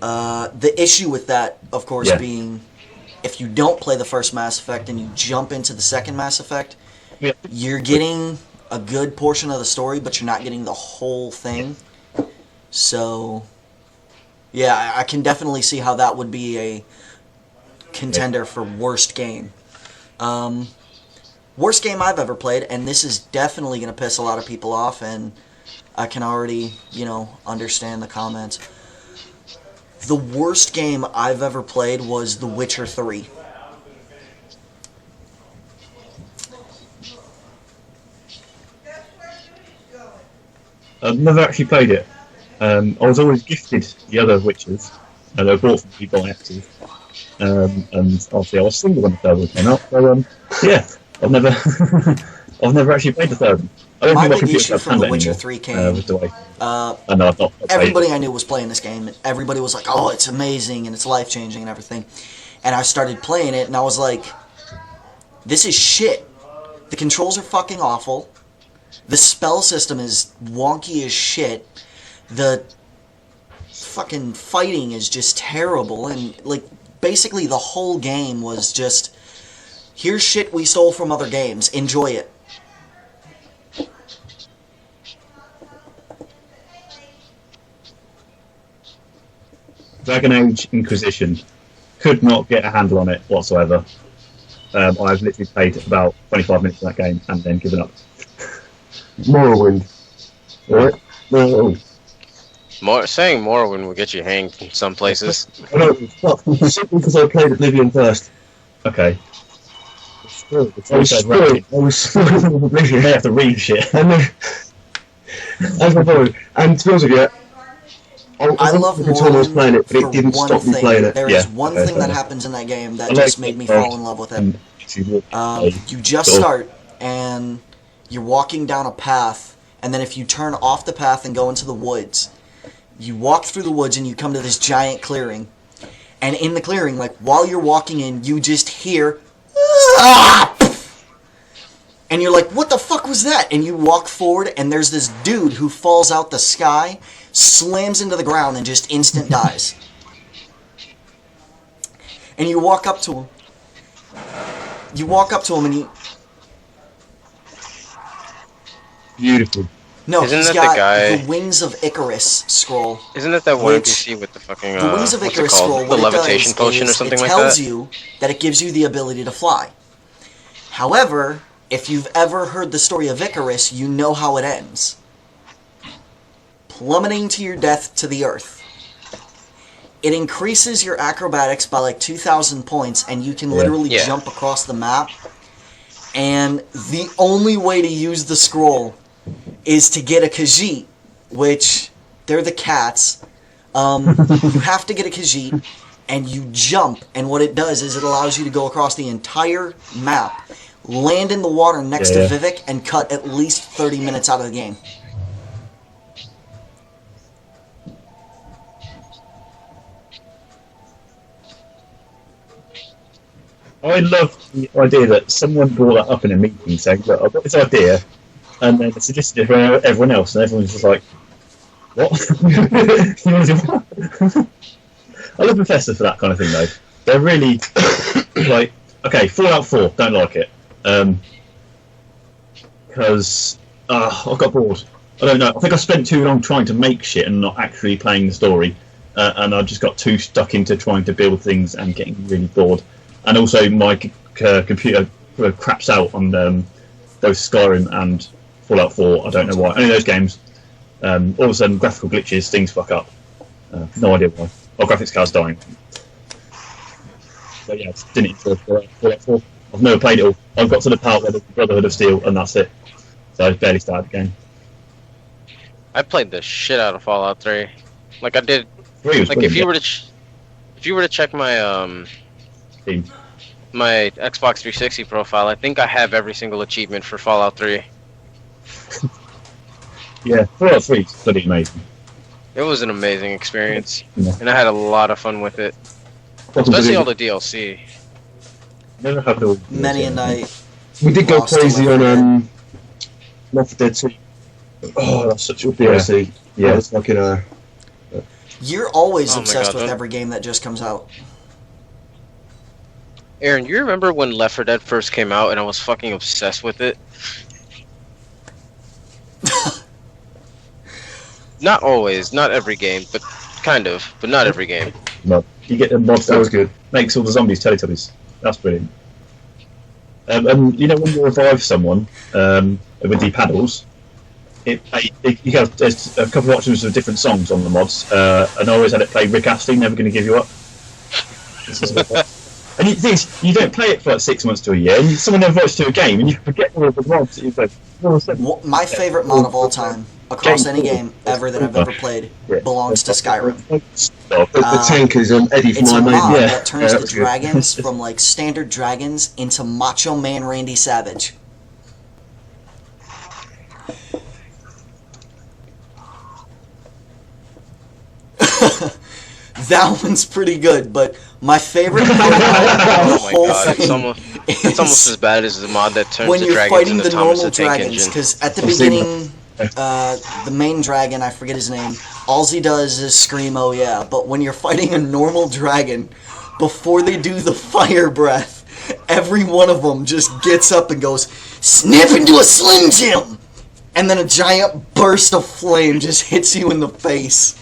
The issue with that, of course, being if you don't play the first Mass Effect and you jump into the second Mass Effect, you're getting a good portion of the story, but you're not getting the whole thing. So, yeah, I can definitely see how that would be a contender for worst game. Worst game I've ever played, and this is definitely going to piss a lot of people off, and I can already, understand the comments. The worst game I've ever played was The Witcher 3. I've never actually played it. I was always gifted the other Witchers, and they were bought from people by actors. And obviously I was single when the third one came out, so yeah, I've never actually played the third one. I don't My think big issue from The Witcher 3 came, everybody I knew was playing this game, and everybody was like, oh, it's amazing, and it's life-changing and everything. And I started playing it, and I was like, this is shit. The controls are fucking awful. The spell system is wonky as shit. The fucking fighting is just terrible, and, basically the whole game was just, here's shit we stole from other games, enjoy it. Dragon Age Inquisition could not get a handle on it whatsoever. I've literally played about 25 minutes of that game and then given up. Morrowind. Alright? No. Saying Morrowind will get you hanged in some places. No, simply because I played Oblivion first. Okay. I was spoiled You may have to read shit. And as my boy, and to be honest with you, I love Morrowind playing it, but it didn't stop me playing it. There is one thing that happens in that game that just made me fall in love with it. You just start, and you're walking down a path, and then if you turn off the path and go into the woods, you walk through the woods and you come to this giant clearing. And in the clearing, while you're walking in, you just hear, "Ah!" And you're like, what the fuck was that? And you walk forward, and there's this dude who falls out the sky, slams into the ground, and just instant dies. And you walk up to him. And you... Beautiful. No, Isn't he's that got the guy... the Wings of Icarus scroll. Isn't that one NPC with the fucking, the Wings of Icarus what's it called? scroll, The what levitation it does potion is or something it like tells that? you that it gives you the ability to fly. However, if you've ever heard the story of Icarus, you know how it ends. Plummeting to your death to the earth. It increases your acrobatics by 2,000 points, and you can literally jump across the map. And the only way to use the scroll is to get a Khajiit, which, they're the cats. You have to get a Khajiit, and you jump, and what it does is it allows you to go across the entire map, land in the water next to Vivek, and cut at least 30 minutes out of the game. I love the idea that someone brought that up in a meeting saying, look, I've got this idea, and then suggested it for everyone else, and everyone's just like, what? I love Bethesda for that kind of thing, though. They're really, okay, Fallout 4, don't like it. Because I got bored. I don't know, I think I spent too long trying to make shit and not actually playing the story, and I just got too stuck into trying to build things and getting really bored. And also, my computer craps out on those Skyrim and Fallout 4. I don't know why. Only those games. All of a sudden, graphical glitches, things fuck up. No idea why. Or graphics cards dying. But yeah, I didn't enjoy Fallout 4. I've never played it all. I've got to the part where the Brotherhood of Steel, and that's it. So I barely started the game. I played the shit out of Fallout 3. I did. 3 was if you were to check my my Xbox 360 profile, I think I have every single achievement for Fallout 3. Yeah, Fallout 3 is bloody amazing. It was an amazing experience, Yeah. and I had a lot of fun with it. Especially all the DLC. Never had the Many a night. We did go crazy on Left 4 Dead 2. Oh, that's such a DLC. Yeah. That was fucking You're always Oh my obsessed God, with every game that just comes out. Aaron, you remember when Left 4 Dead first came out and I was fucking obsessed with it? Not always, not every game, but kind of, but not every game. No, you get the mod That was good. makes all the zombies Teletubbies. That's brilliant. You know when you revive someone with the paddles, you have there's a couple of options of different songs on the mods, and I always had it play Rick Astley, Never Gonna Give You Up. And the thing is, you don't play it for like 6 months to a year, and someone invites you to a game, and you forget all of the mods that you've played. My favorite mod of all time, across any game ever that I've ever played, belongs to Skyrim. The tankers and Eddie from It's my a mod mate. that turns the that's good. dragons from like standard dragons into Macho Man Randy Savage. That one's pretty good, but my favorite part about the Oh my whole God, thing it's almost as bad as the mod that turns when the you're dragons fighting into the Thomas normal the Tank dragons, Engine. because at the I've seen beginning, the main dragon, I forget his name, all he does is scream, "Oh yeah!" But when you're fighting a normal dragon, before they do the fire breath, every one of them just gets up and goes, "Snip into a Slim Jim!" And then a giant burst of flame just hits you in the face.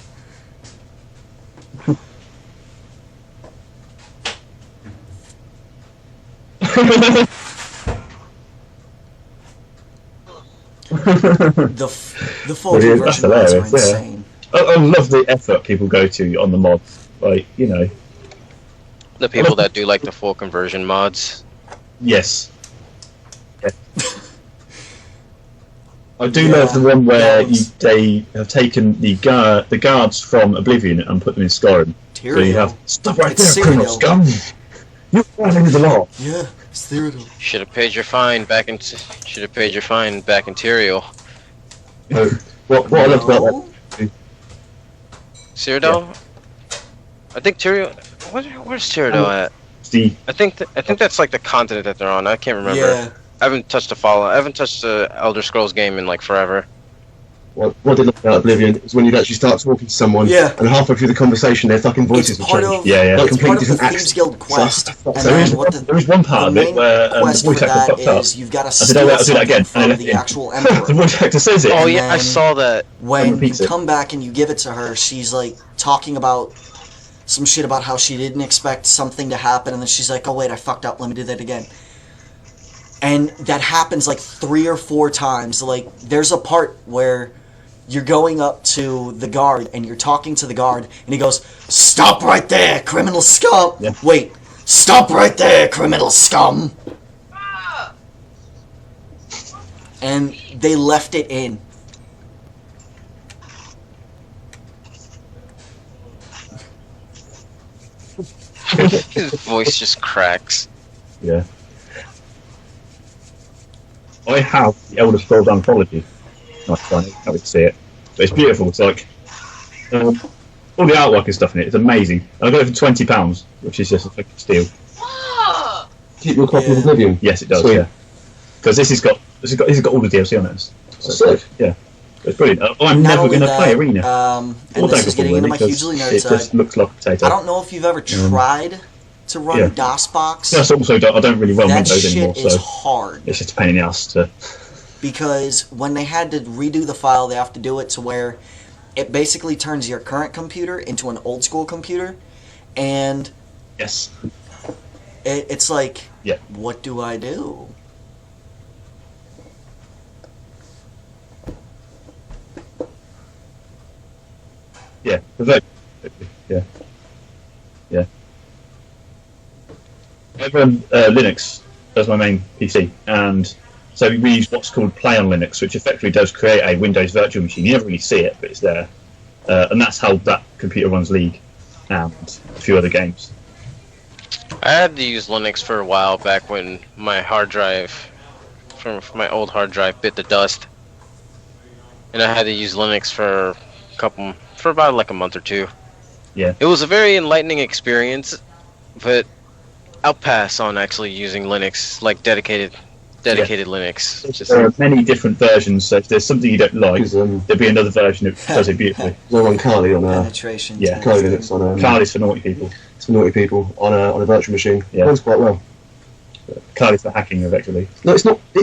The full Brilliant. version That's mods are hilarious, yeah. insane. I love the effort people go to on the mods. Like, you know, The people that do like the full conversion mods. yes. Yeah. I do Yeah, love the one where that was- they have taken the guards from Oblivion and put them in Skyrim. So you Tyrael. have stop right It's there, criminal Tyrael. scum! You're violating the law. Yeah, it's Theodore. Should have paid your fine back in. Should have paid your fine back in Tyrael. What I loved about No? that. Cyrodiil? I think Tyrael. Where's Cyrodiil at? The I think that's like the continent that they're on. I can't remember. Yeah. I haven't touched I haven't touched a Elder Scrolls game in like forever. What I did love about Oblivion is when you'd actually start talking to someone, Yeah. and halfway through the conversation, their fucking voices It's would part change. of Yeah, yeah. Like it's completely part of the different Thieves accents. Guild quest, and there is then what the there is one part of the it main where quest the for voice actor that fucked up. is you've got to I said, steal I'll do that again. something And from the actual the emperor. voice actor says it. Oh And yeah, I then- saw that. When you repeats it. come back and you give it to her, she's like talking about some shit about how she didn't expect something to happen, and then she's like, "Oh wait, I fucked up. Let me do that again." And that happens like 3 or 4 times. Like, there's a part where you're going up to the guard and you're talking to the guard, and he goes, "Stop right there, criminal scum!" Yeah. Wait, stop right there, criminal scum! And they left it in. His voice just cracks. Yeah. I have the Elder Scrolls Anthology. Nice funny, how we see it. But it's beautiful. It's like all the artwork and stuff in it. It's amazing. And I got it for £20, which is just a fucking steal. Keep your copy Yeah. of Oblivion. Yes, it does. Sweet. Yeah. Because this has got all the DLC on it. So Sick. yeah, it's brilliant. I'm Not never only going to that, play Arena. And Or this is Daggerfall, getting into my really, hugely 'cause nerd it side. just looks like a potato. I don't know if you've ever tried to run Yeah. DOSBox. Plus, also, I don't really run That Windows shit anymore, is so hard. it's just a pain in the ass to. Because when they had to redo the file, they have to do it to where it basically turns your current computer into an old school computer, and Yes. it's like, Yeah. what do I do? Yeah. Yeah. Yeah. I run Linux as my main PC, and so we use what's called Play on Linux, which effectively does create a Windows virtual machine. You never really see it, but it's there, and that's how that computer runs League and a few other games. I had to use Linux for a while back when my hard drive, from my old hard drive, bit the dust, and I had to use Linux for about like a month or 2. Yeah. It was a very enlightening experience, but I'll pass on actually using Linux, like dedicated dedicated Linux. Just There are many different versions, so if there's something you don't like, there'll be another version that does it beautifully. I run Kali on Penetration. Yeah. Kali Linux on Kali's for naughty people. It's for naughty people on a virtual machine. Yeah. It runs quite well. Kali's for hacking, effectively. No, it's not. It's